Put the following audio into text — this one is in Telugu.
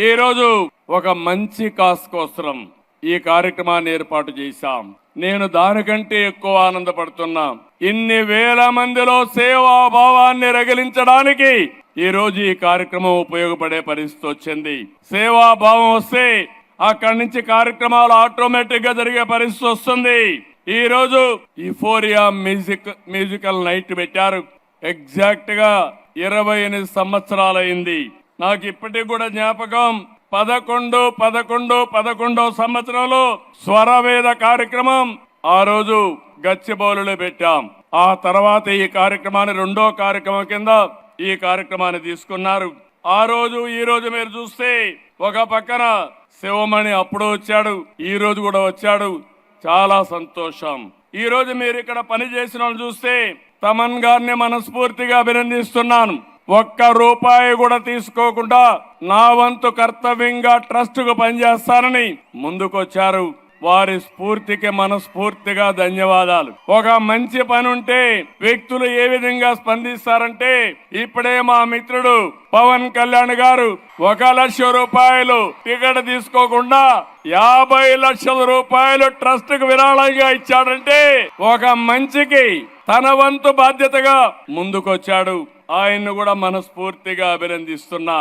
ఈ రోజు ఒక మంచి కాస్ కోసం ఈ కార్యక్రమాన్ని ఏర్పాటు చేశాం. నేను దానికంటే ఎక్కువ ఆనందపడుతున్నా. ఇన్ని వేల మందిలో సేవాభావాన్ని రగిలించడానికి ఈ రోజు ఈ కార్యక్రమం ఉపయోగపడే పరిస్థితి వచ్చింది. సేవాభావం వస్తే అక్కడి నుంచి కార్యక్రమాలు ఆటోమేటిక్ గా జరిగే పరిస్థితి వస్తుంది. ఈ రోజు యుఫోరియా మ్యూజికల్ నైట్ పెట్టారు. ఎగ్జాక్ట్ గా 28 సంవత్సరాలైంది. నాకు ఇప్పటికి కూడా జ్ఞాపకం. 11 సంవత్సరంలో స్వరవేద కార్యక్రమం ఆ రోజు గచ్చిబౌలిలో పెట్టాం. ఆ తర్వాత ఈ కార్యక్రమాన్ని రెండో కార్యక్రమం కింద ఈ కార్యక్రమాన్ని తీసుకున్నారు. ఆ రోజు ఈ రోజు మీరు చూస్తే ఒక పక్కన శివమణి అప్పుడు వచ్చాడు, ఈ రోజు కూడా వచ్చాడు. చాలా సంతోషం. ఈ రోజు మీరు ఇక్కడ పని చేసిన వాళ్ళు చూస్తే తమన్ గారిని మనస్ఫూర్తిగా అభినందిస్తున్నాను. ఒక్క రూపాయి కూడా తీసుకోకుండా నా వంతు కర్తవ్యంగా ట్రస్ట్ కు పనిచేస్తానని ముందుకొచ్చారు. వారి స్ఫూర్తికి మనస్ఫూర్తిగా ధన్యవాదాలు. ఒక మంచి పని ఉంటే వ్యక్తులు ఏ విధంగా స్పందిస్తారంటే, ఇప్పుడే మా మిత్రుడు పవన్ కళ్యాణ్ గారు 1 లక్ష రూపాయలు టికెట్ తీసుకోకుండా 50 లక్షల రూపాయలు ట్రస్ట్ కు విరాళంగా ఇచ్చాడంటే ఒక మంచికి తన వంతు బాధ్యతగా ముందుకొచ్చాడు. ఆయన్ను కూడా మనస్ఫూర్తిగా అభినందిస్తున్నా.